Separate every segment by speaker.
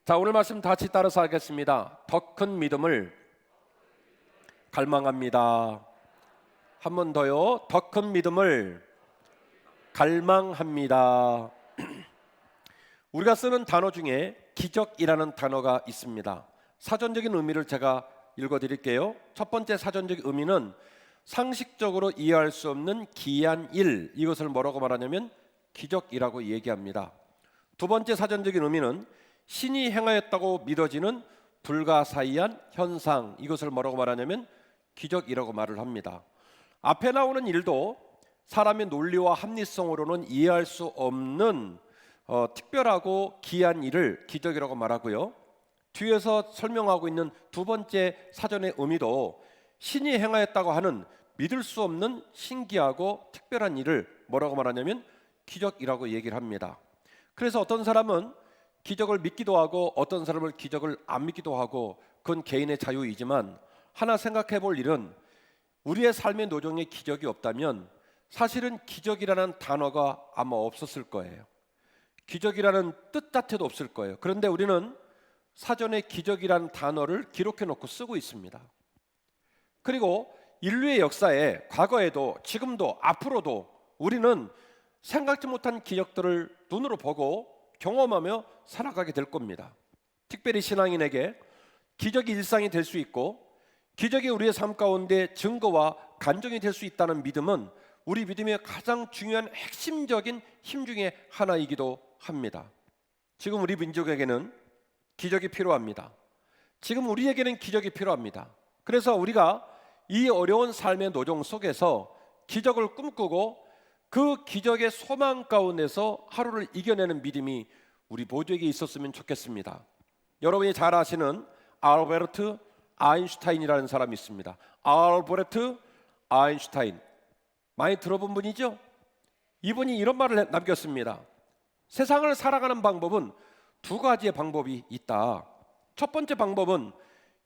Speaker 1: 자, 오늘 말씀 같이 따라서 하겠습니다. 더 큰 믿음을 갈망합니다. 한 번 더요. 더 큰 믿음을 갈망합니다. 우리가 쓰는 단어 중에 기적이라는 단어가 있습니다. 사전적인 의미를 제가 읽어드릴게요. 첫 번째 사전적 의미는 상식적으로 이해할 수 없는 기이한 일, 이것을 뭐라고 말하냐면 기적이라고 얘기합니다. 두 번째 사전적인 의미는 신이 행하였다고 믿어지는 불가사의한 현상, 이것을 뭐라고 말하냐면 기적이라고 말을 합니다. 앞에 나오는 일도 사람의 논리와 합리성으로는 이해할 수 없는 특별하고 기이한 일을 기적이라고 말하고요. 뒤에서 설명하고 있는 두 번째 사전의 의미도 신이 행하였다고 하는 믿을 수 없는 신기하고 특별한 일을 뭐라고 말하냐면 기적이라고 얘기를 합니다. 그래서 어떤 사람은 기적을 믿기도 하고 어떤 사람은 기적을 안 믿기도 하고, 그건 개인의 자유이지만 하나 생각해 볼 일은 우리의 삶의 노정에 기적이 없다면 사실은 기적이라는 단어가 아마 없었을 거예요. 기적이라는 뜻 자체도 없을 거예요. 그런데 우리는 사전에 기적이라는 단어를 기록해 놓고 쓰고 있습니다. 그리고 인류의 역사에 과거에도 지금도 앞으로도 우리는 생각지 못한 기적들을 눈으로 보고 경험하며 살아가게 될 겁니다. 특별히 신앙인에게 기적이 일상이 될 수 있고 기적이 우리의 삶 가운데 증거와 간증이 될 수 있다는 믿음은 우리 믿음의 가장 중요한 핵심적인 힘 중에 하나이기도 합니다. 지금 우리 민족에게는 기적이 필요합니다. 지금 우리에게는 기적이 필요합니다. 그래서 우리가 이 어려운 삶의 노정 속에서 기적을 꿈꾸고 그 기적의 소망 가운데서 하루를 이겨내는 믿음이 우리 모두에게 있었으면 좋겠습니다. 여러분이 잘 아시는 알베르트 아인슈타인이라는 사람이 있습니다. 알베르트 아인슈타인, 많이 들어본 분이죠? 이분이 이런 말을 남겼습니다. 세상을 살아가는 방법은 두 가지의 방법이 있다. 첫 번째 방법은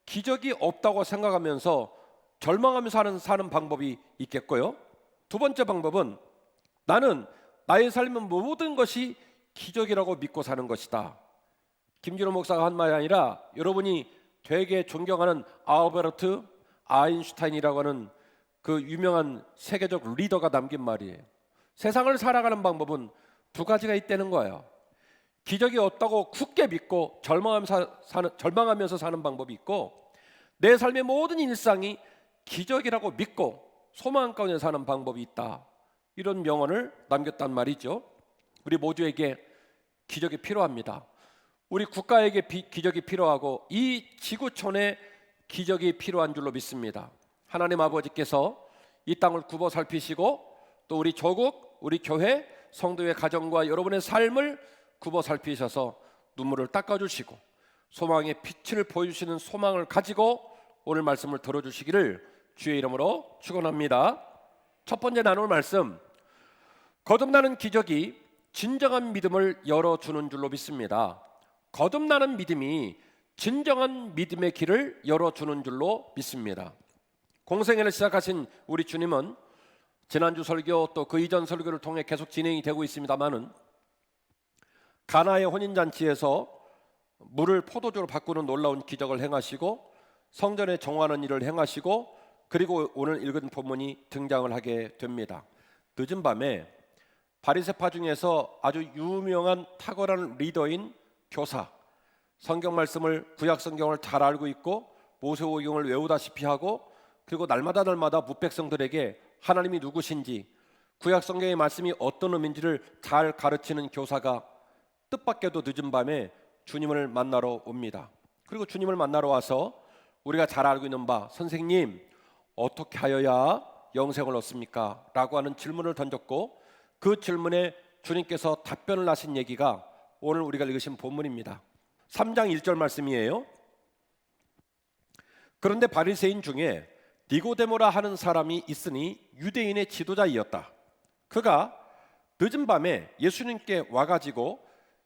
Speaker 1: 기적이 없다고 생각하면서 절망하면서 사는 방법이 있겠고요. 두 번째 방법은 나는 나의 삶은 모든 것이 기적이라고 믿고 사는 것이다. 김준호 목사가 한 말이 아니라 여러분이 되게 존경하는 알베르트 아인슈타인이라고 하는 그 유명한 세계적 리더가 남긴 말이에요. 세상을 살아가는 방법은 두 가지가 있다는 거예요. 기적이 없다고 굳게 믿고 절망하면서 사는 방법이 있고, 내 삶의 모든 일상이 기적이라고 믿고 소망 가운데 사는 방법이 있다. 이런 명언을 남겼단 말이죠. 우리 모두에게 기적이 필요합니다. 우리 국가에게 기적이 필요하고 이 지구촌에 기적이 필요한 줄로 믿습니다. 하나님 아버지께서 이 땅을 굽어 살피시고 또 우리 조국, 우리 교회, 성도의 가정과 여러분의 삶을 굽어 살피셔서 눈물을 닦아주시고 소망의 빛을 보여주시는 소망을 가지고 오늘 말씀을 들어주시기를 주의 이름으로 축원합니다. 첫 번째 나눌 말씀, 거듭나는 기적이 진정한 믿음을 열어주는 줄로 믿습니다. 거듭나는 믿음이 진정한 믿음의 길을 열어주는 줄로 믿습니다. 공생애를 시작하신 우리 주님은 지난주 설교 또 그 이전 설교를 통해 계속 진행이 되고 있습니다마는 가나의 혼인잔치에서 물을 포도주로 바꾸는 놀라운 기적을 행하시고 성전에 정화하는 일을 행하시고 그리고 오늘 읽은 본문이 등장을 하게 됩니다. 늦은 밤에 바리새파 중에서 아주 유명한 탁월한 리더인 교사, 성경 말씀을 구약 성경을 잘 알고 있고 모세오경을 외우다시피 하고 그리고 날마다 무백성들에게 하나님이 누구신지 구약 성경의 말씀이 어떤 의미인지를 잘 가르치는 교사가 뜻밖에도 늦은 밤에 주님을 만나러 옵니다. 그리고 주님을 만나러 와서 우리가 잘 알고 있는 바, 선생님 어떻게 하여야 영생을 얻습니까? 라고 하는 질문을 던졌고 그 질문에 주님께서 답변을 하신 얘기가 오늘 우리가 읽으신 본문입니다. 3장 1절 말씀이에요. 그런데 바리새인 중에 니고데모라 하는 사람이 있으니 유대인의 지도자이었다. 그가 늦은 밤에 예수님께 와가지고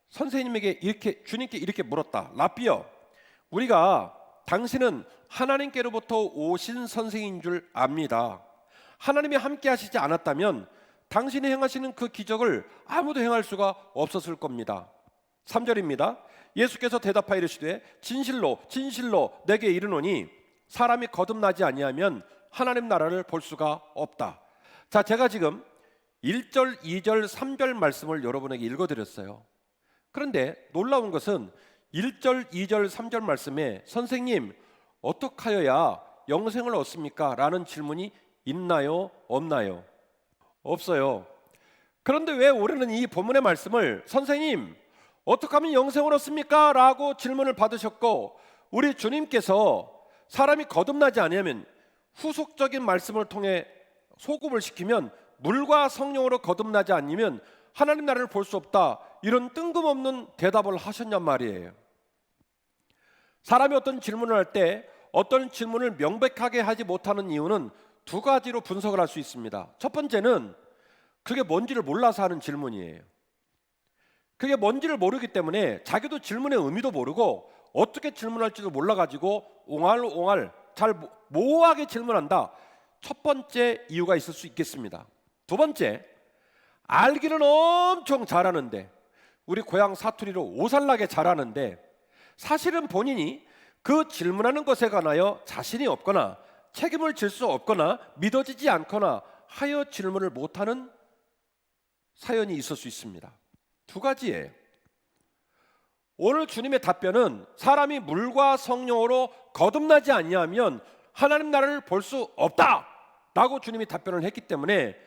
Speaker 1: 주님께 이렇게 물었다. 라삐여, 우리가 당신은 하나님께로부터 오신 선생인 줄 압니다. 하나님이 함께 하시지 않았다면 당신이 행하시는 그 기적을 아무도 행할 수가 없었을 겁니다. 3절입니다. 예수께서 대답하여 이르시되 진실로 진실로 내게 이르노니 사람이 거듭나지 아니하면 하나님 나라를 볼 수가 없다. 자, 제가 지금 1절, 2절, 3절 말씀을 여러분에게 읽어드렸어요. 그런데 놀라운 것은 1절, 2절, 3절 말씀에 선생님 어떻게 하여야 영생을 얻습니까? 라는 질문이 있나요? 없나요? 없어요. 그런데 왜 우리는 이 본문의 말씀을 선생님 어떻게 하면 영생을 얻습니까? 라고 질문을 받으셨고, 우리 주님께서 사람이 거듭나지 아니하면 후속적인 말씀을 통해 소급을 시키면 물과 성령으로 거듭나지 않으면 하나님 나라를 볼 수 없다, 이런 뜬금없는 대답을 하셨냔 말이에요. 사람이 어떤 질문을 할 때 어떤 질문을 명백하게 하지 못하는 이유는 두 가지로 분석을 할 수 있습니다. 첫 번째는 그게 뭔지를 몰라서 하는 질문이에요. 그게 뭔지를 모르기 때문에 자기도 질문의 의미도 모르고 어떻게 질문할지도 몰라가지고 옹알옹알 잘 모호하게 질문한다. 첫 번째 이유가 있을 수 있겠습니다. 두 번째, 알기는 엄청 잘하는데, 우리 고향 사투리로 오살나게 잘하는데 사실은 본인이 그 질문하는 것에 관하여 자신이 없거나 책임을 질 수 없거나 믿어지지 않거나 하여 질문을 못하는 사연이 있을 수 있습니다. 두 가지예요. 오늘 주님의 답변은 사람이 물과 성령으로 거듭나지 아니하면 하나님 나라를 볼 수 없다 라고 주님이 답변을 했기 때문에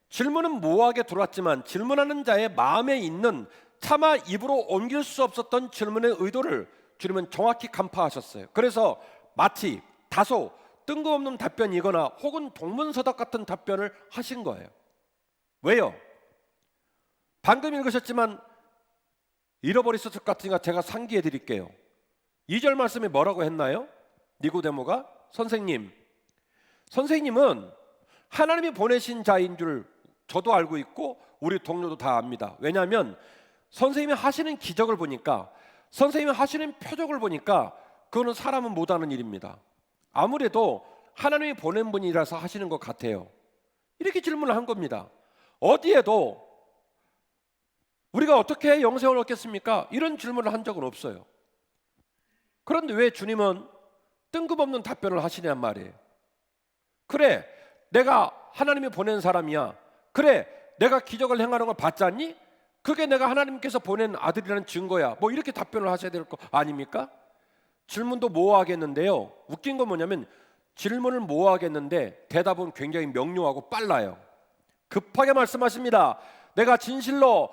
Speaker 1: 질문은 모호하게 들어왔지만 질문하는 자의 마음에 있는 차마 입으로 옮길 수 없었던 질문의 의도를 주님은 정확히 간파하셨어요. 그래서 마치 다소 뜬금없는 답변이거나 혹은 동문서답 같은 답변을 하신 거예요. 왜요? 방금 읽으셨지만 잃어버리셨을 것 같으니까 제가 상기해 드릴게요. 2절 말씀에 뭐라고 했나요? 니고데모가 선생님은 하나님이 보내신 자인 줄 저도 알고 있고 우리 동료도 다 압니다. 왜냐하면 선생님이 하시는 기적을 보니까, 선생님이 하시는 표적을 보니까 그거는 사람은 못하는 일입니다. 아무래도 하나님이 보낸 분이라서 하시는 것 같아요. 이렇게 질문을 한 겁니다. 어디에도 우리가 어떻게 영생을 얻겠습니까? 이런 질문을 한 적은 없어요. 그런데 왜 주님은 뜬금없는 답변을 하시냔 말이에요. 그래, 내가 하나님이 보낸 사람이야. 그래, 내가 기적을 행하는 걸 봤지 않니? 그게 내가 하나님께서 보낸 아들이라는 증거야. 뭐 이렇게 답변을 하셔야 될 거 아닙니까? 질문도 모호하겠는데요, 웃긴 건 뭐냐면 질문을 모호하겠는데 대답은 굉장히 명료하고 빨라요. 급하게 말씀하십니다. 내가 진실로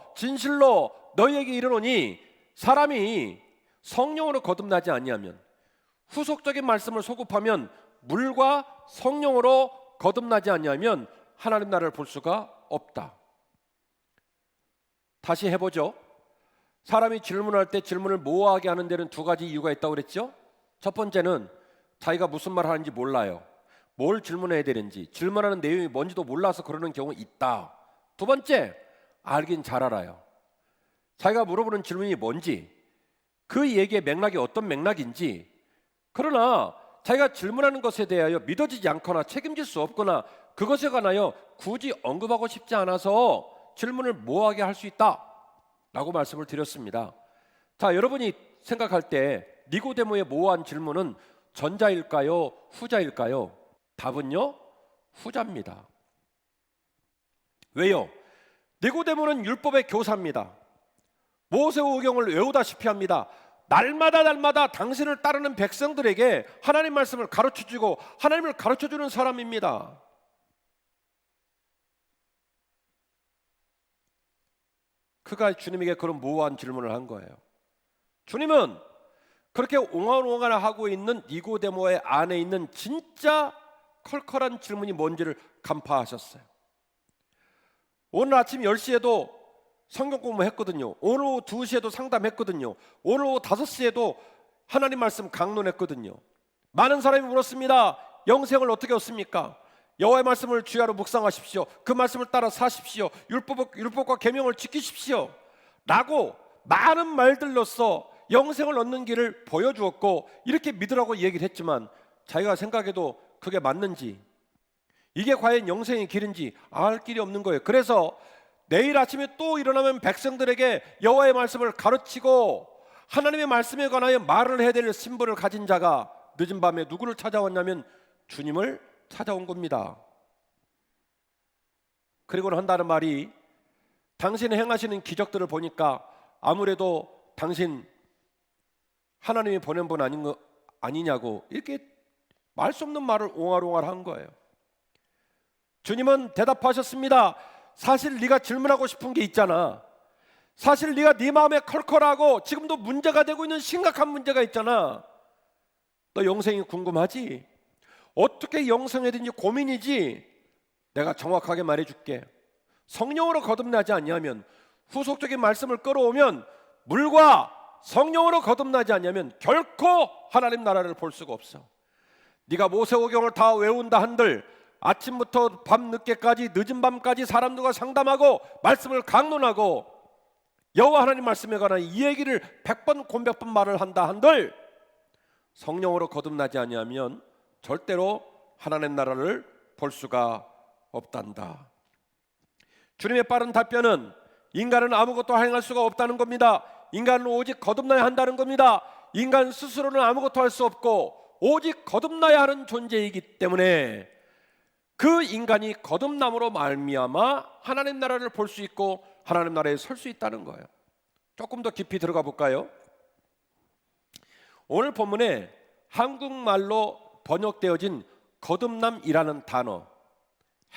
Speaker 1: 너희에게 이르노니 사람이 성령으로 거듭나지 아니하면, 후속적인 말씀을 소급하면 물과 성령으로 거듭나지 아니하면 하나님 나라를 볼 수가 없다. 다시 해보죠. 사람이 질문할 때 질문을 모호하게 하는 데는 두 가지 이유가 있다고 그랬죠. 첫 번째는 자기가 무슨 말 하는지 몰라요. 뭘 질문해야 되는지, 질문하는 내용이 뭔지도 몰라서 그러는 경우 있다. 두 번째, 알긴 잘 알아요. 자기가 물어보는 질문이 뭔지, 그 얘기의 맥락이 어떤 맥락인지, 그러나 자기가 질문하는 것에 대하여 믿어지지 않거나 책임질 수 없거나 그것에 관하여 굳이 언급하고 싶지 않아서 질문을 모호하게 할 수 있다 라고 말씀을 드렸습니다. 자, 여러분이 생각할 때 니고데모의 모호한 질문은 전자일까요? 후자일까요? 답은요, 후자입니다. 왜요? 니고데모는 율법의 교사입니다. 모세오경을 외우다시피 합니다. 날마다 당신을 따르는 백성들에게 하나님 말씀을 가르쳐주고 하나님을 가르쳐주는 사람입니다. 그가 주님에게 그런 모호한 질문을 한 거예요. 주님은 그렇게 옹알옹알하고 있는 니고데모의 안에 있는 진짜 컬컬한 질문이 뭔지를 간파하셨어요. 오늘 아침 10시에도 성경 공부했거든요. 오늘 오후 2시에도 상담했거든요. 오늘 오후 5시에도 하나님 말씀 강론했거든요. 많은 사람이 물었습니다. 영생을 어떻게 얻습니까? 여호와의 말씀을 주야로 묵상하십시오. 그 말씀을 따라 사십시오. 율법과 계명을 지키십시오 라고 많은 말들로서 영생을 얻는 길을 보여주었고, 이렇게 믿으라고 얘기를 했지만 자기가 생각해도 그게 맞는지, 이게 과연 영생의 길인지 알 길이 없는 거예요. 그래서 내일 아침에 또 일어나면 백성들에게 여호와의 말씀을 가르치고 하나님의 말씀에 관하여 말을 해야 될 신분을 가진 자가 늦은 밤에 누구를 찾아왔냐면 주님을 찾아온 겁니다. 그리고는 한다는 말이 당신이 행하시는 기적들을 보니까 아무래도 당신 하나님이 보낸 분 아닌 거 아니냐고 이렇게 말 수 없는 말을 옹알옹알 한 거예요. 주님은 대답하셨습니다. 사실 네가 질문하고 싶은 게 있잖아. 사실 네가 네 마음에 컬컬하고 지금도 문제가 되고 있는 심각한 문제가 있잖아. 너 영생이 궁금하지? 어떻게 영생해야 되는지 고민이지? 내가 정확하게 말해줄게. 성령으로 거듭나지 않냐면, 후속적인 말씀을 끌어오면, 물과 성령으로 거듭나지 않냐면 결코 하나님 나라를 볼 수가 없어. 네가 모세오경을 다 외운다 한들 아침부터 밤늦게까지 늦은 밤까지 사람들과 상담하고 말씀을 강론하고 여호와 하나님 말씀에 관한 이 얘기를 100번 곤백번 말을 한다 한들 성령으로 거듭나지 아니하면 절대로 하나님 나라를 볼 수가 없단다. 주님의 빠른 답변은 인간은 아무것도 행할 수가 없다는 겁니다. 인간은 오직 거듭나야 한다는 겁니다. 인간 스스로는 아무것도 할 수 없고 오직 거듭나야 하는 존재이기 때문에 그 인간이 거듭남으로 말미암아 하나님 나라를 볼 수 있고 하나님 나라에 설 수 있다는 거예요. 조금 더 깊이 들어가 볼까요? 오늘 본문에 한국말로 번역되어진 거듭남이라는 단어,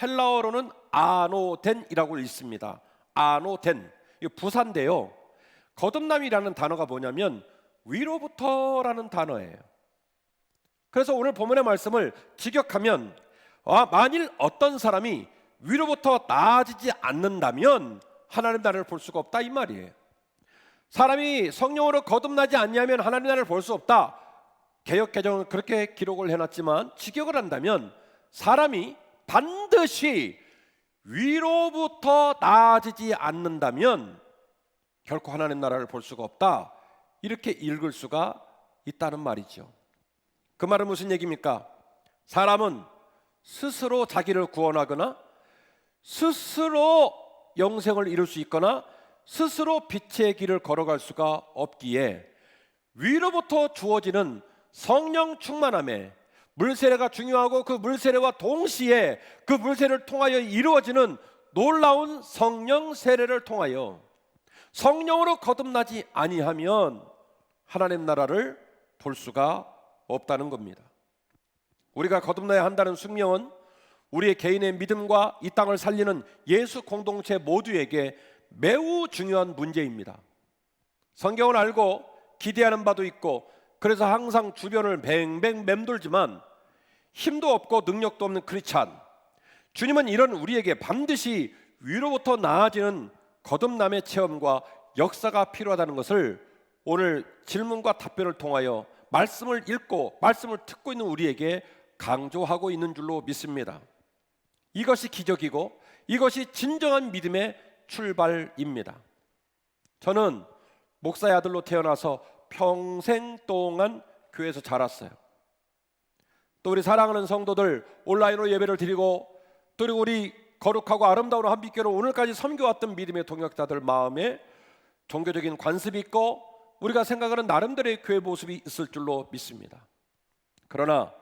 Speaker 1: 헬라어로는 아노덴이라고 읽습니다. 아노덴, 이거 부사인데요. 거듭남이라는 단어가 뭐냐면 위로부터라는 단어예요. 그래서 오늘 본문의 말씀을 직역하면 만일 어떤 사람이 위로부터 나아지지 않는다면 하나님 나라를 볼 수가 없다 이 말이에요. 사람이 성령으로 거듭나지 않냐면 하나님 나라를 볼 수 없다. 개역개정은 그렇게 기록을 해놨지만 직역을 한다면 사람이 반드시 위로부터 나아지지 않는다면 결코 하나님 나라를 볼 수가 없다. 이렇게 읽을 수가 있다는 말이죠. 그 말은 무슨 얘기입니까? 사람은 스스로 자기를 구원하거나 스스로 영생을 이룰 수 있거나 스스로 빛의 길을 걸어갈 수가 없기에 위로부터 주어지는 성령 충만함에 물세례가 중요하고 그 물세례와 동시에 그 물세례를 통하여 이루어지는 놀라운 성령 세례를 통하여 성령으로 거듭나지 아니하면 하나님 나라를 볼 수가 없다는 겁니다. 우리가 거듭나야 한다는 숙명은 우리의 개인의 믿음과 이 땅을 살리는 예수 공동체 모두에게 매우 중요한 문제입니다. 성경을 알고 기대하는 바도 있고 그래서 항상 주변을 뱅뱅 맴돌지만 힘도 없고 능력도 없는 크리스찬, 주님은 이런 우리에게 반드시 위로부터 나아지는 거듭남의 체험과 역사가 필요하다는 것을 오늘 질문과 답변을 통하여 말씀을 읽고 말씀을 듣고 있는 우리에게 강조하고 있는 줄로 믿습니다. 이것이 기적이고 이것이 진정한 믿음의 출발입니다. 저는 목사의 아들로 태어나서 평생 동안 교회에서 자랐어요. 또 우리 사랑하는 성도들 온라인으로 예배를 드리고 또 우리 거룩하고 아름다운 한빛교로 오늘까지 섬겨왔던 믿음의 동역자들 마음에 종교적인 관습이 있고 우리가 생각하는 나름대로의 교회 모습이 있을 줄로 믿습니다. 그러나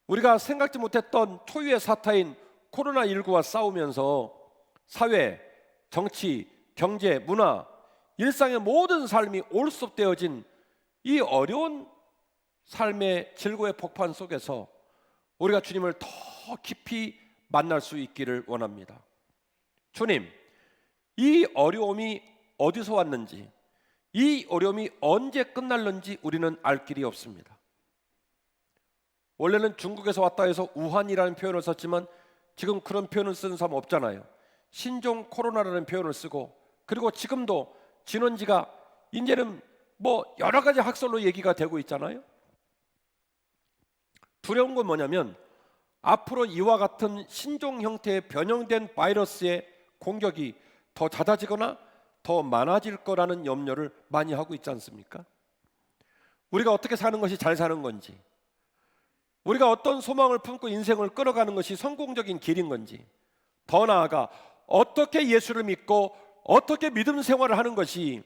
Speaker 1: 우리가 생각지 못했던 초유의 사타인 코로나19와 싸우면서 사회, 정치, 경제, 문화, 일상의 모든 삶이 올섭되어진 이 어려운 삶의 질고의 폭판 속에서 우리가 주님을 더 깊이 만날 수 있기를 원합니다. 주님, 이 어려움이 어디서 왔는지, 이 어려움이 언제 끝날는지 우리는 알 길이 없습니다. 원래는 중국에서 왔다 해서 우한이라는 표현을 썼지만 지금 그런 표현을 쓰는 사람 없잖아요. 신종 코로나라는 표현을 쓰고 그리고 지금도 진원지가 이제는 뭐 여러 가지 학설로 얘기가 되고 있잖아요. 두려운 건 뭐냐면 앞으로 이와 같은 신종 형태의 변형된 바이러스의 공격이 더 잦아지거나 더 많아질 거라는 염려를 많이 하고 있지 않습니까? 우리가 어떻게 사는 것이 잘 사는 건지, 우리가 어떤 소망을 품고 인생을 끌어가는 것이 성공적인 길인 건지, 더 나아가 어떻게 예수를 믿고 어떻게 믿음 생활을 하는 것이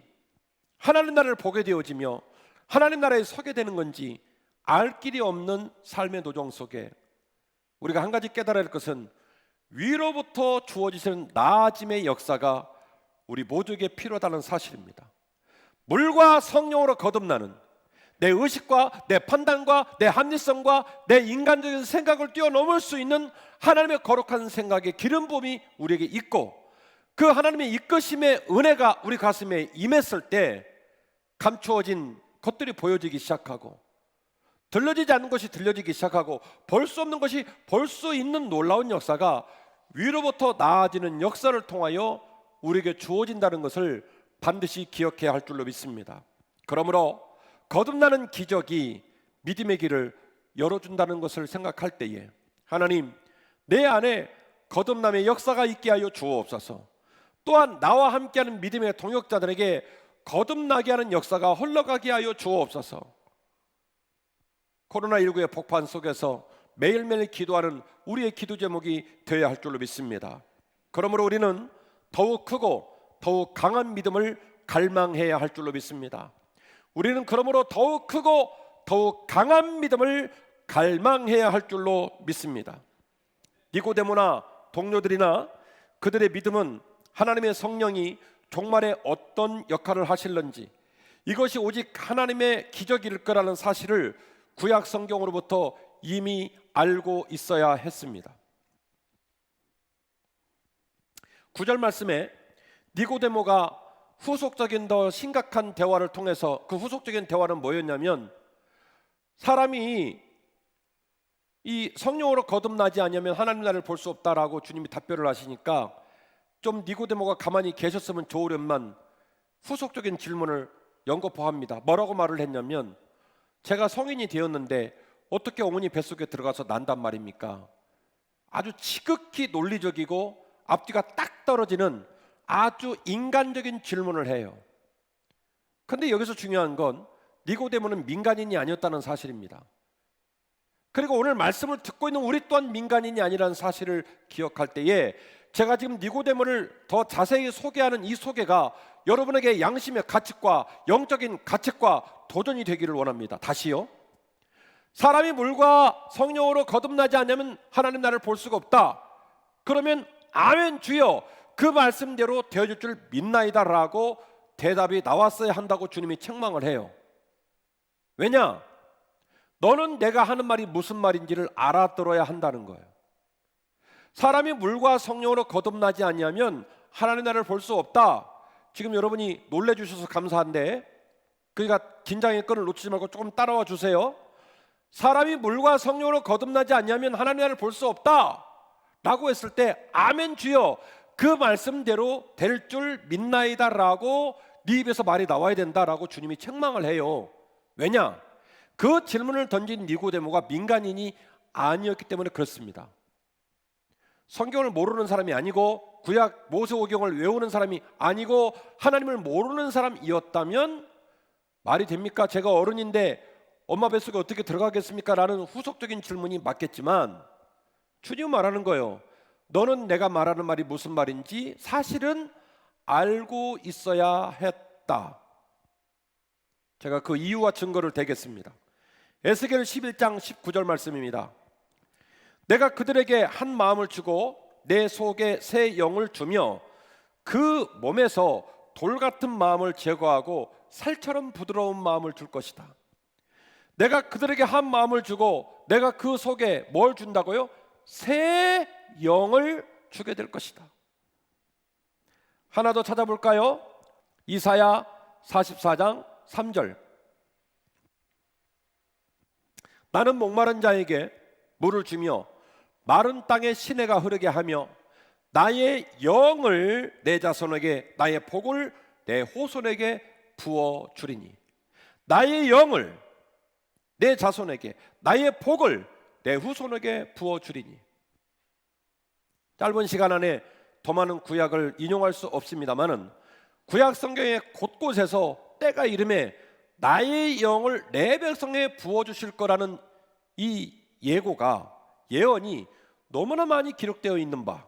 Speaker 1: 하나님 나라를 보게 되어지며 하나님 나라에 서게 되는 건지 알 길이 없는 삶의 노정 속에 우리가 한 가지 깨달아야 할 것은 위로부터 주어지는 나아짐의 역사가 우리 모두에게 필요하다는 사실입니다. 물과 성령으로 거듭나는 내 의식과 내 판단과 내 합리성과 내 인간적인 생각을 뛰어넘을 수 있는 하나님의 거룩한 생각의 기름 부음이 우리에게 있고, 그 하나님의 이끄심의 은혜가 우리 가슴에 임했을 때 감추어진 것들이 보여지기 시작하고, 들려지지 않는 것이 들려지기 시작하고, 볼 수 없는 것이 볼 수 있는 놀라운 역사가 위로부터 나아지는 역사를 통하여 우리에게 주어진다는 것을 반드시 기억해야 할 줄로 믿습니다. 그러므로 거듭나는 기적이 믿음의 길을 열어준다는 것을 생각할 때에 하나님, 내 안에 거듭남의 역사가 있게 하여 주옵소서. 또한 나와 함께하는 믿음의 동역자들에게 거듭나게 하는 역사가 흘러가게 하여 주옵소서. 코로나19의 폭발 속에서 매일매일 기도하는 우리의 기도 제목이 되어야 할 줄로 믿습니다. 그러므로 우리는 더욱 크고 더욱 강한 믿음을 갈망해야 할 줄로 믿습니다. 우리는 그러므로 더욱 크고 더욱 강한 믿음을 갈망해야 할 줄로 믿습니다. 니고데모나 동료들이나 그들의 믿음은 하나님의 성령이 종말에 어떤 역할을 하실는지, 이것이 오직 하나님의 기적일 거라는 사실을 구약 성경으로부터 이미 알고 있어야 했습니다. 9절 말씀에 니고데모가 후속적인 더 심각한 대화를 통해서, 그 후속적인 대화는 뭐였냐면, 사람이 이 성령으로 거듭나지 않으면 하나님 나라를 볼 수 없다라고 주님이 답변을 하시니까 좀 니고데모가 가만히 계셨으면 좋으련만 후속적인 질문을 연거푸합니다. 뭐라고 말을 했냐면, 제가 성인이 되었는데 어떻게 어머니 뱃속에 들어가서 난단 말입니까? 아주 지극히 논리적이고 앞뒤가 딱 떨어지는 아주 인간적인 질문을 해요. 근데 여기서 중요한 건 니고데모는 민간인이 아니었다는 사실입니다. 그리고 오늘 말씀을 듣고 있는 우리 또한 민간인이 아니라는 사실을 기억할 때에 제가 지금 니고데모를 더 자세히 소개하는 이 소개가 여러분에게 양심의 가책과 영적인 가책과 도전이 되기를 원합니다. 다시요. 사람이 물과 성령으로 거듭나지 않으면 하나님 나라를 볼 수가 없다. 그러면 아멘 주여, 그 말씀대로 되어질 줄 믿나이다 라고 대답이 나왔어야 한다고 주님이 책망을 해요. 왜냐? 너는 내가 하는 말이 무슨 말인지를 알아들어야 한다는 거예요. 사람이 물과 성령으로 거듭나지 아니하면 하나님 나라를 볼 수 없다. 지금 여러분이 놀래주셔서 감사한데, 그러니까 긴장의 끈을 놓치지 말고 조금 따라와 주세요. 사람이 물과 성령으로 거듭나지 아니하면 하나님 나라를 볼 수 없다 라고 했을 때 아멘 주여, 그 말씀대로 될 줄 믿나이다 라고 네 입에서 말이 나와야 된다 라고 주님이 책망을 해요. 왜냐? 그 질문을 던진 니고데모가 민간인이 아니었기 때문에 그렇습니다. 성경을 모르는 사람이 아니고 구약 모세오경을 외우는 사람이 아니고 하나님을 모르는 사람이었다면 말이 됩니까? 제가 어른인데 엄마 뱃속에 어떻게 들어가겠습니까? 라는 후속적인 질문이 맞겠지만 주님 말하는 거예요. 너는 내가 말하는 말이 무슨 말인지 사실은 알고 있어야 했다. 제가 그 이유와 증거를 대겠습니다. 에스겔 11장 19절 말씀입니다. 내가 그들에게 한 마음을 주고 내 속에 새 영을 주며 그 몸에서 돌 같은 마음을 제거하고 살처럼 부드러운 마음을 줄 것이다. 내가 그들에게 한 마음을 주고 내가 그 속에 뭘 준다고요? 새 영을 주게 될 것이다. 하나 더 찾아볼까요? 이사야 44장 3절. 나는 목마른 자에게 물을 주며 마른 땅에 시내가 흐르게 하며 나의 영을 내 자손에게, 나의 복을 내 후손에게 부어 주리니. 나의 영을 내 자손에게, 나의 복을 내 후손에게 부어 주리니. 짧은 시간 안에 더 많은 구약을 인용할 수 없습니다만은 구약 성경의 곳곳에서 때가 이름에 나의 영을 내 백성에 부어 주실 거라는 이 예고가, 예언이 너무나 많이 기록되어 있는 바,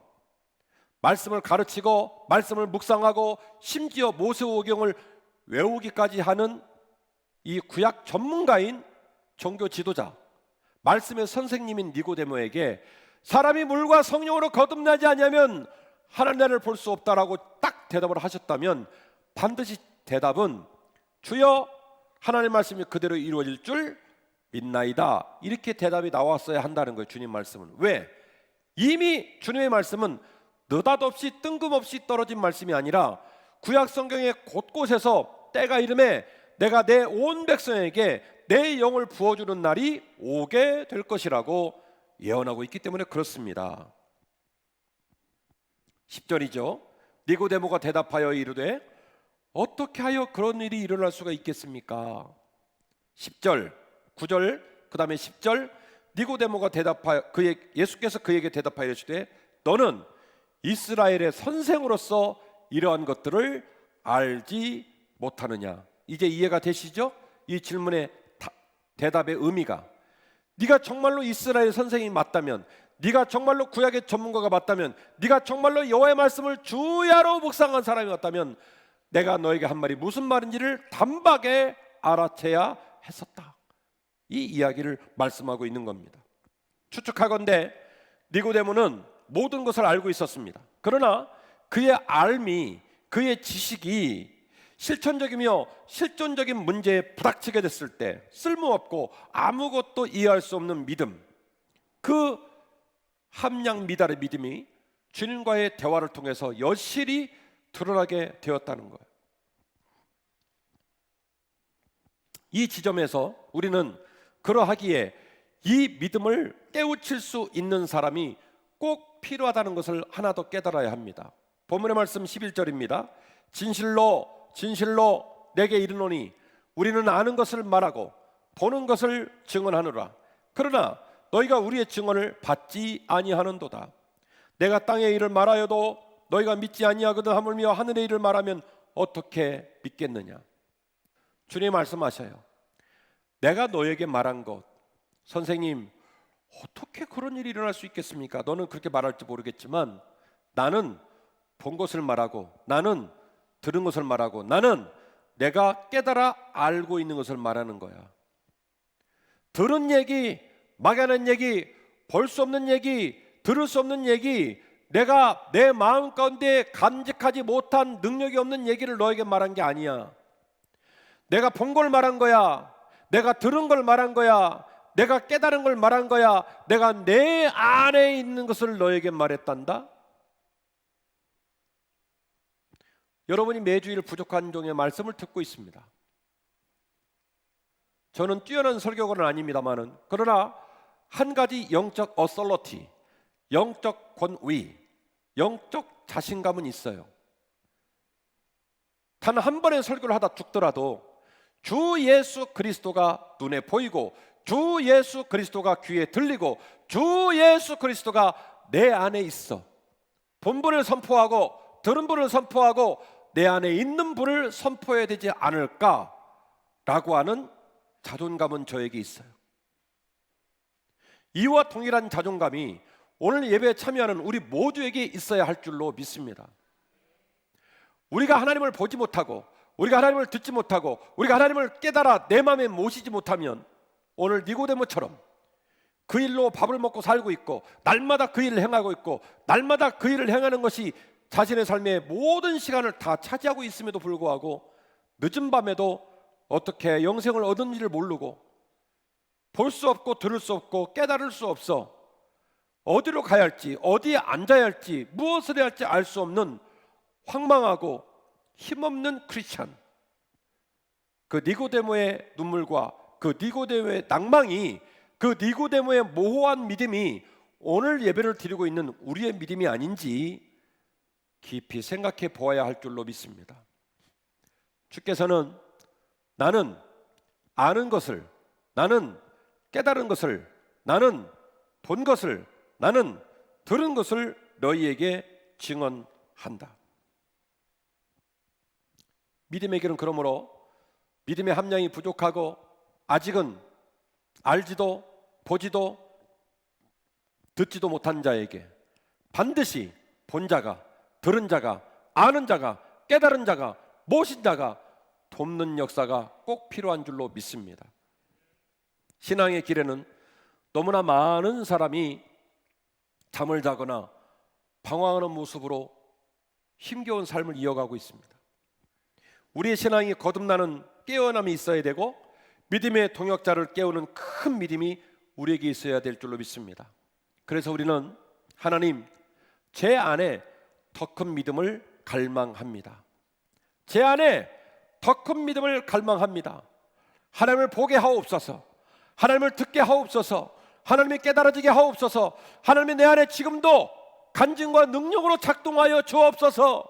Speaker 1: 말씀을 가르치고 말씀을 묵상하고 심지어 모세오경을 외우기까지 하는 이 구약 전문가인 종교 지도자, 말씀의 선생님인 니고데모에게 사람이 물과 성령으로 거듭나지 않으면 하나님을 볼 수 없다라고 딱 대답을 하셨다면 반드시 대답은 주여 하나님 말씀이 그대로 이루어질 줄 믿나이다, 이렇게 대답이 나왔어야 한다는 거예요. 주님 말씀은. 왜? 이미 주님의 말씀은 느닷없이 뜬금없이 떨어진 말씀이 아니라 구약 성경의 곳곳에서 때가 이름에 내가 내 온 백성에게 내 영을 부어주는 날이 오게 될 것이라고 예언하고 있기 때문에 그렇습니다. 10절이죠. 니고데모가 대답하여 이르되 어떻게 하여 그런 일이 일어날 수가 있겠습니까? 10절, 9절, 그 다음에 10절. 니고데모가 대답하여 예수께서 그에게 대답하여 이르시되 너는 이스라엘의 선생으로서 이러한 것들을 알지 못하느냐. 이제 이해가 되시죠? 이 질문의 대답의 의미가, 네가 정말로 이스라엘 선생이 맞다면, 네가 정말로 구약의 전문가가 맞다면, 네가 정말로 여호와의 말씀을 주야로 묵상한 사람이 맞다면 내가 너에게 한 말이 무슨 말인지를 단박에 알아채야 했었다. 이 이야기를 말씀하고 있는 겁니다. 추측하건대 니고데모는 모든 것을 알고 있었습니다. 그러나 그의 알미, 그의 지식이 실천적이며 실존적인 문제에 부닥치게 됐을 때 쓸모없고 아무것도 이해할 수 없는 믿음, 그 함량 미달의 믿음이 주님과의 대화를 통해서 여실히 드러나게 되었다는 거예요. 이 지점에서 우리는 그러하기에 이 믿음을 깨우칠 수 있는 사람이 꼭 필요하다는 것을 하나 더 깨달아야 합니다. 본문의 말씀 11절입니다. 진실로 진실로 내게 이르노니 우리는 아는 것을 말하고 보는 것을 증언하노라. 그러나 너희가 우리의 증언을 받지 아니하는도다. 내가 땅의 일을 말하여도 너희가 믿지 아니하거든 하물며 하늘의 일을 말하면 어떻게 믿겠느냐. 주님 말씀하셔요. 내가 너에게 말한 것, 선생님 어떻게 그런 일이 일어날 수 있겠습니까? 너는 그렇게 말할지 모르겠지만 나는 본 것을 말하고, 나는 들은 것을 말하고, 나는 내가 깨달아 알고 있는 것을 말하는 거야. 들은 얘기, 막연한 얘기, 볼 수 없는 얘기, 들을 수 없는 얘기, 내가 내 마음 가운데 간직하지 못한 능력이 없는 얘기를 너에게 말한 게 아니야. 내가 본 걸 말한 거야. 내가 들은 걸 말한 거야. 내가 깨달은 걸 말한 거야. 내가 내 안에 있는 것을 너에게 말했단다. 여러분이 매주일 부족한 종의 말씀을 듣고 있습니다. 저는 뛰어난 설교가는 아닙니다만은, 그러나 한 가지 영적 어설러티, 영적 권위, 영적 자신감은 있어요. 단 한 번의 설교를 하다 죽더라도 주 예수 그리스도가 눈에 보이고, 주 예수 그리스도가 귀에 들리고, 주 예수 그리스도가 내 안에 있어. 본 분을 선포하고 들은 분을 선포하고 내 안에 있는 분을 선포해야 되지 않을까라고 하는 자존감은 저에게 있어요. 이와 동일한 자존감이 오늘 예배에 참여하는 우리 모두에게 있어야 할 줄로 믿습니다. 우리가 하나님을 보지 못하고, 우리가 하나님을 듣지 못하고, 우리가 하나님을 깨달아 내 마음에 모시지 못하면 오늘 니고데모처럼 그 일로 밥을 먹고 살고 있고, 날마다 그 일을 행하고 있고, 날마다 그 일을 행하는 것이 자신의 삶의 모든 시간을 다 차지하고 있음에도 불구하고 늦은 밤에도 어떻게 영생을 얻은지를 모르고, 볼 수 없고 들을 수 없고 깨달을 수 없어 어디로 가야 할지, 어디에 앉아야 할지, 무엇을 해야 할지 알 수 없는 황망하고 힘없는 크리스찬, 그 니고데모의 눈물과 그 니고데모의 낭망이, 그 니고데모의 모호한 믿음이 오늘 예배를 드리고 있는 우리의 믿음이 아닌지 깊이 생각해 보아야 할 줄로 믿습니다. 주께서는 나는 아는 것을, 나는 깨달은 것을, 나는 본 것을, 나는 들은 것을 너희에게 증언한다. 믿음의 길은 그러므로 믿음의 함량이 부족하고 아직은 알지도 보지도 듣지도 못한 자에게 반드시 본 자가, 들은 자가, 아는 자가, 깨달은 자가, 모신 자가 돕는 역사가 꼭 필요한 줄로 믿습니다. 신앙의 길에는 너무나 많은 사람이 잠을 자거나 방황하는 모습으로 힘겨운 삶을 이어가고 있습니다. 우리의 신앙이 거듭나는 깨어남이 있어야 되고 믿음의 동역자를 깨우는 큰 믿음이 우리에게 있어야 될 줄로 믿습니다. 그래서 우리는 하나님, 제 안에 더 큰 믿음을 갈망합니다. 제 안에 더 큰 믿음을 갈망합니다. 하나님을 보게 하옵소서. 하나님을 듣게 하옵소서. 하나님이 깨달아지게 하옵소서. 하나님이 내 안에 지금도 간증과 능력으로 작동하여 주옵소서.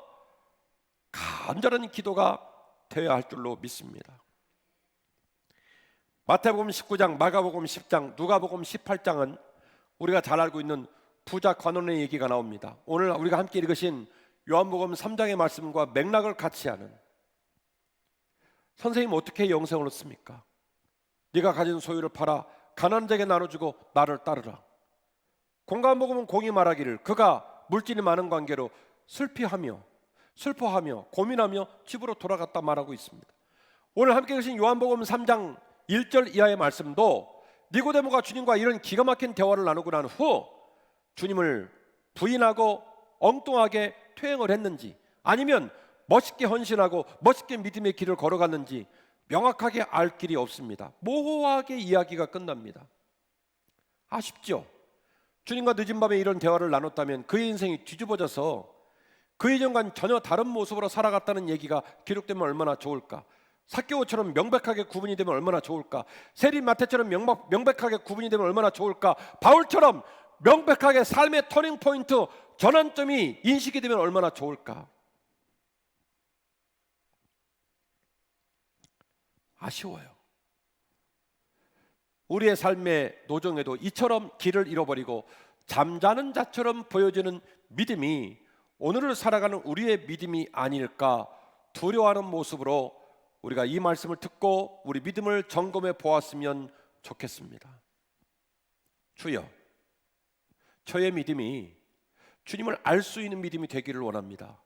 Speaker 1: 간절한 기도가 되어야 할 줄로 믿습니다. 마태복음 19장, 마가복음 10장, 누가복음 18장은 우리가 잘 알고 있는 부자 관원의 얘기가 나옵니다. 오늘 우리가 함께 읽으신 요한복음 3장의 말씀과 맥락을 같이 하는, 선생님 어떻게 영생을 얻습니까? 네가 가진 소유를 팔아 가난한 자에게 나눠주고 나를 따르라. 공감복음은 공이 말하기를 그가 물질이 많은 관계로 슬퍼하며 고민하며 집으로 돌아갔다 말하고 있습니다. 오늘 함께 계신 요한복음 3장 1절 이하의 말씀도 니고데모가 주님과 이런 기가 막힌 대화를 나누고 난 후 주님을 부인하고 엉뚱하게 퇴행을 했는지, 아니면 멋있게 헌신하고 멋있게 믿음의 길을 걸어갔는지 명확하게 알 길이 없습니다. 모호하게 이야기가 끝납니다. 아쉽죠? 주님과 늦은 밤에 이런 대화를 나눴다면 그의 인생이 뒤집어져서 그 이전과는 전혀 다른 모습으로 살아갔다는 얘기가 기록되면 얼마나 좋을까? 삭개오처럼 명백하게 구분이 되면 얼마나 좋을까? 세리 마태처럼 명백하게 구분이 되면 얼마나 좋을까? 바울처럼 명백하게 삶의 터닝포인트, 전환점이 인식이 되면 얼마나 좋을까? 아쉬워요. 우리의 삶의 노정에도 이처럼 길을 잃어버리고 잠자는 자처럼 보여지는 믿음이 오늘을 살아가는 우리의 믿음이 아닐까 두려워하는 모습으로 우리가 이 말씀을 듣고 우리 믿음을 점검해 보았으면 좋겠습니다. 주여, 저의 믿음이 주님을 알 수 있는 믿음이 되기를 원합니다.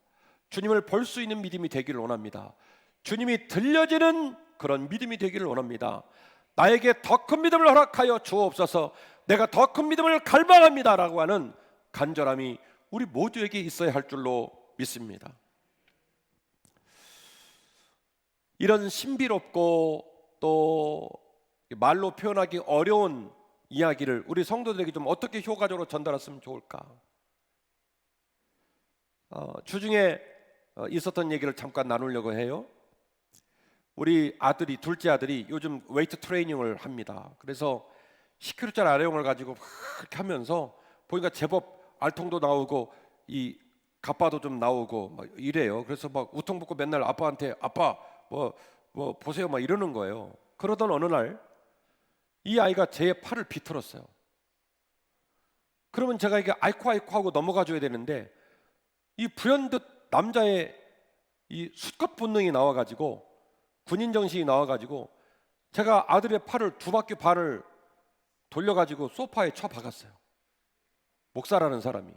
Speaker 1: 주님을 볼 수 있는 믿음이 되기를 원합니다. 주님이 들려지는 그런 믿음이 되기를 원합니다. 나에게 더 큰 믿음을 허락하여 주옵소서. 내가 더 큰 믿음을 갈망합니다 라고 하는 간절함이 우리 모두에게 있어야 할 줄로 믿습니다. 이런 신비롭고 또 말로 표현하기 어려운 이야기를 우리 성도들에게 좀 어떻게 효과적으로 전달했으면 좋을까? 주중에 있었던 얘기를 잠깐 나누려고 해요. 우리 아들이, 둘째 아들이 요즘 웨이트 트레이닝을 합니다. 그래서 10kg짜리 아령을 가지고 그렇게 하면서 보니까 제법 알통도 나오고 이 가빠도 좀 나오고 막 이래요. 그래서 막 우통벗고 맨날 아빠한테 아빠 뭐 보세요 막 이러는 거예요. 그러던 어느 날 이 아이가 제 팔을 비틀었어요. 그러면 제가 이게 아이코 하고 넘어가 줘야 되는데 이 불현듯 남자의 이 수컷 본능이 나와가지고 군인 정신이 나와가지고 제가 아들의 팔을 두 바퀴 반을 돌려가지고 소파에 쳐 박았어요. 목사라는 사람이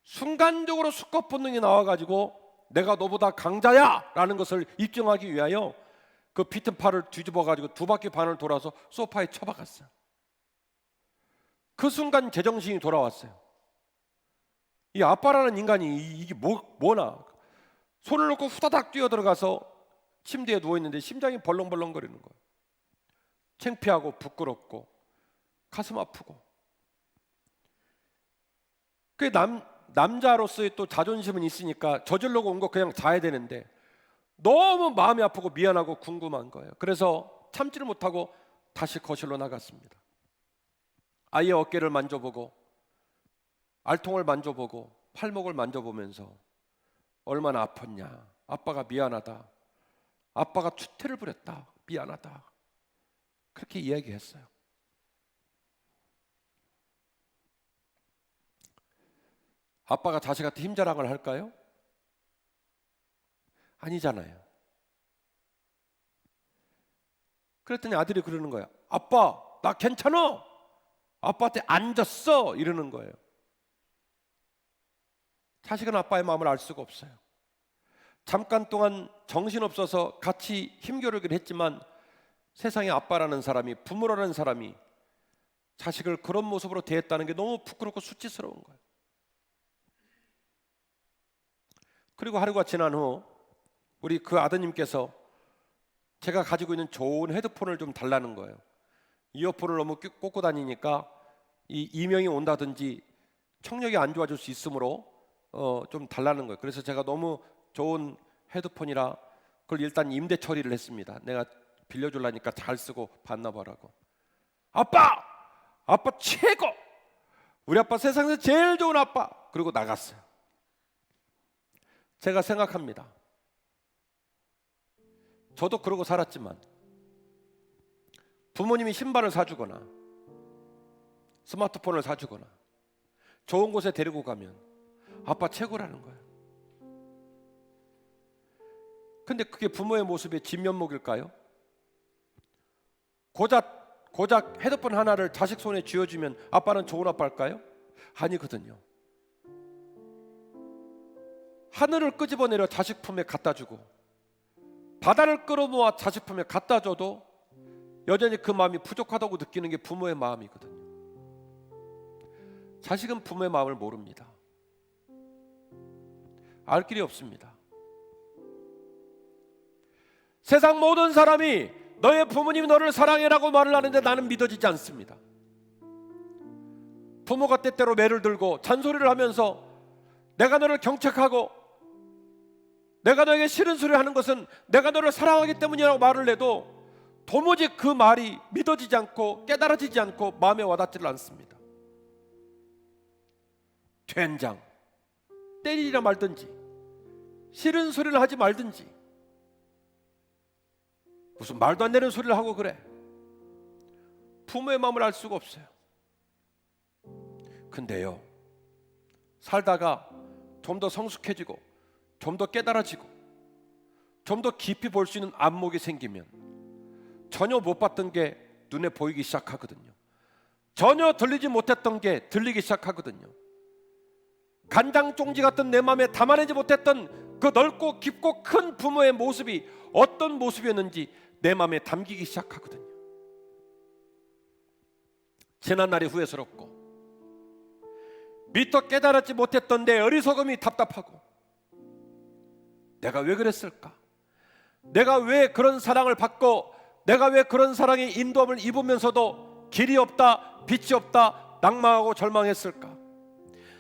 Speaker 1: 순간적으로 수컷 본능이 나와가지고 내가 너보다 강자야 라는 것을 입증하기 위하여 그 비튼 팔을 뒤집어가지고 두 바퀴 반을 돌아서 소파에 쳐 박았어요. 그 순간 제정신이 돌아왔어요. 이 아빠라는 인간이 이게 뭐나 손을 놓고 후다닥 뛰어들어가서 침대에 누워있는데 심장이 벌렁벌렁거리는 거예요. 창피하고 부끄럽고 가슴 아프고. 그 남자로서의 또 자존심은 있으니까 저질러고 온 거 그냥 자야 되는데 너무 마음이 아프고 미안하고 궁금한 거예요. 그래서 참지를 못하고 다시 거실로 나갔습니다. 아이의 어깨를 만져보고 알통을 만져보고 팔목을 만져보면서 얼마나 아팠냐, 아빠가 미안하다, 아빠가 추태를 부렸다, 미안하다, 그렇게 이야기했어요. 아빠가 자식한테 힘자랑을 할까요? 아니잖아요. 그랬더니 아들이 그러는 거야. 아빠, 나 괜찮아. 아빠한테 안 졌어. 이러는 거예요. 자식은 아빠의 마음을 알 수가 없어요. 잠깐 동안 정신없어서 같이 힘겨루기를 했지만 세상에 아빠라는 사람이, 부모라는 사람이 자식을 그런 모습으로 대했다는 게 너무 부끄럽고 수치스러운 거예요. 그리고 하루가 지난 후 우리 그 아드님께서 제가 가지고 있는 좋은 헤드폰을 좀 달라는 거예요. 이어폰을 너무 꽂고 다니니까 이 이명이 온다든지 청력이 안 좋아질 수 있으므로 좀 달라는 거예요. 그래서 제가 너무 좋은 헤드폰이라 그걸 일단 임대 처리를 했습니다. 내가 빌려주려니까 잘 쓰고 받나봐라고. 아빠! 아빠 최고! 우리 아빠 세상에서 제일 좋은 아빠! 그리고 나갔어요. 제가 생각합니다. 저도 그러고 살았지만 부모님이 신발을 사주거나 스마트폰을 사주거나 좋은 곳에 데리고 가면 아빠 최고라는 거예요. 근데 그게 부모의 모습의 진면목일까요? 고작 헤드폰 하나를 자식 손에 쥐어주면 아빠는 좋은 아빠일까요? 아니거든요. 하늘을 끄집어내려 자식 품에 갖다 주고 바다를 끌어모아 자식 품에 갖다 줘도 여전히 그 마음이 부족하다고 느끼는 게 부모의 마음이거든요. 자식은 부모의 마음을 모릅니다. 알 길이 없습니다. 세상 모든 사람이 너의 부모님이 너를 사랑해라고 말을 하는데 나는 믿어지지 않습니다. 부모가 때때로 매를 들고 잔소리를 하면서 내가 너를 경책하고 내가 너에게 싫은 소리를 하는 것은 내가 너를 사랑하기 때문이라고 말을 해도 도무지 그 말이 믿어지지 않고 깨달아지지 않고 마음에 와닿지를 않습니다. 된장 때리라 말든지 싫은 소리를 하지 말든지 무슨 말도 안 되는 소리를 하고 그래. 부모의 마음을 알 수가 없어요. 근데요, 살다가 좀 더 성숙해지고 좀 더 깨달아지고 좀 더 깊이 볼 수 있는 안목이 생기면 전혀 못 봤던 게 눈에 보이기 시작하거든요. 전혀 들리지 못했던 게 들리기 시작하거든요. 간장 종지 같은 내 마음에 담아내지 못했던 그 넓고 깊고 큰 부모의 모습이 어떤 모습이었는지 내 마음에 담기기 시작하거든요. 지난 날이 후회스럽고 미처 깨달았지 못했던 내 어리석음이 답답하고 내가 왜 그랬을까? 내가 왜 그런 사랑을 받고 내가 왜 그런 사랑의 인도함을 입으면서도 길이 없다, 빛이 없다, 낭망하고 절망했을까?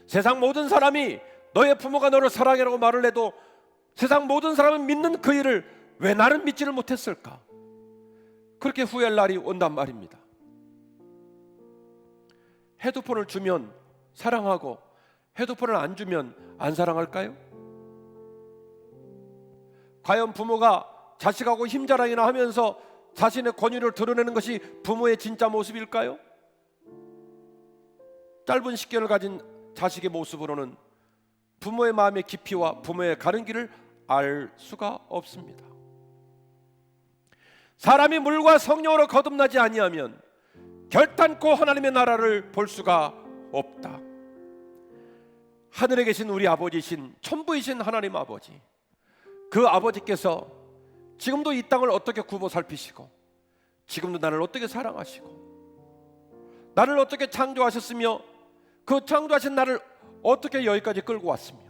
Speaker 1: 세상 모든 사람이 너의 부모가 너를 사랑해라고 말을 해도 세상 모든 사람은 믿는 그 일을 왜 나는 믿지를 못했을까? 그렇게 후회할 날이 온단 말입니다. 헤드폰을 주면 사랑하고 헤드폰을 안 주면 안 사랑할까요? 과연 부모가 자식하고 힘자랑이나 하면서 자신의 권위를 드러내는 것이 부모의 진짜 모습일까요? 짧은 식견을 가진 자식의 모습으로는 부모의 마음의 깊이와 부모의 가는 길을 알 수가 없습니다. 사람이 물과 성령으로 거듭나지 아니하면 결단코 하나님의 나라를 볼 수가 없다. 하늘에 계신 우리 아버지신 천부이신 하나님 아버지, 그 아버지께서 지금도 이 땅을 어떻게 굽어 살피시고 지금도 나를 어떻게 사랑하시고 나를 어떻게 창조하셨으며 그 창조하신 나를 어떻게 여기까지 끌고 왔으며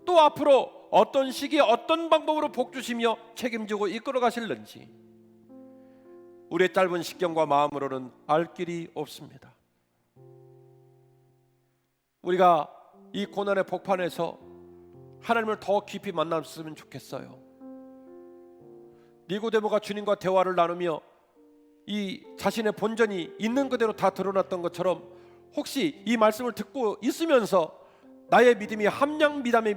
Speaker 1: 또 앞으로 어떤 시기에 어떤 방법으로 복주시며 책임지고 이끌어 가실는지 우리의 짧은 식견과 마음으로는 알 길이 없습니다. 우리가 이 고난의 복판에서 하나님을 더 깊이 만났으면 좋겠어요. 니고데모가 주님과 대화를 나누며 이 자신의 본전이 있는 그대로 다 드러났던 것처럼 혹시 이 말씀을 듣고 있으면서 나의 믿음이 함량 미담의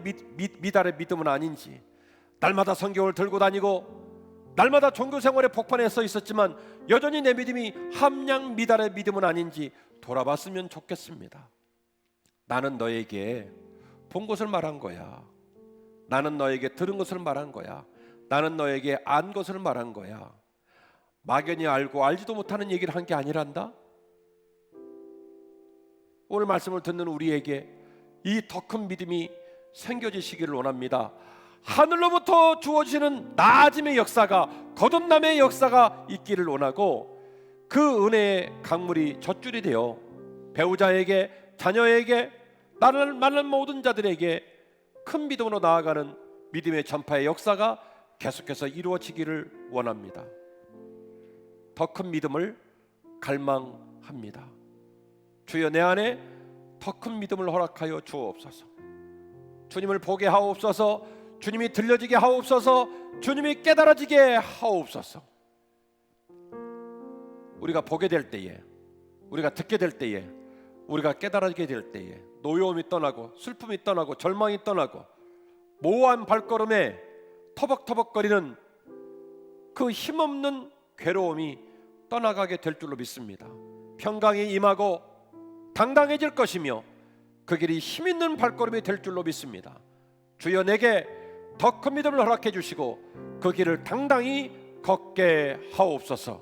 Speaker 1: 미달의 믿음은 아닌지, 날마다 성경을 들고 다니고 날마다 종교생활의 복판에 서 있었지만 여전히 내 믿음이 함량 미달의 믿음은 아닌지 돌아봤으면 좋겠습니다. 나는 너에게 본 것을 말한 거야. 나는 너에게 들은 것을 말한 거야. 나는 너에게 안 것을 말한 거야. 막연히 알고 알지도 못하는 얘기를 한 게 아니란다. 오늘 말씀을 듣는 우리에게 이 더 큰 믿음이 생겨지시기를 원합니다. 하늘로부터 주어지는 나아짐의 역사가, 거듭남의 역사가 있기를 원하고, 그 은혜의 강물이 젖줄이 되어 배우자에게, 자녀에게, 나를 만난 모든 자들에게 큰 믿음으로 나아가는 믿음의 전파의 역사가 계속해서 이루어지기를 원합니다. 더 큰 믿음을 갈망합니다. 주여, 내 안에 더 큰 믿음을 허락하여 주옵소서. 주님을 보게 하옵소서. 주님이 들려지게 하옵소서. 주님이 깨달아지게 하옵소서. 우리가 보게 될 때에, 우리가 듣게 될 때에, 우리가 깨달아지게 될 때에 노여움이 떠나고, 슬픔이 떠나고, 절망이 떠나고, 모호한 발걸음에 터벅터벅거리는 그 힘없는 괴로움이 떠나가게 될 줄로 믿습니다. 평강이 임하고 당당해질 것이며 그 길이 힘있는 발걸음이 될 줄로 믿습니다. 주여, 내게 더 큰 믿음을 허락해 주시고 그 길을 당당히 걷게 하옵소서.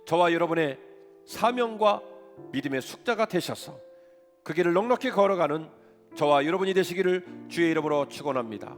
Speaker 1: 저와 여러분의 사명과 믿음의 숙자가 되셔서 그 길을 넉넉히 걸어가는 저와 여러분이 되시기를 주의 이름으로 축원합니다.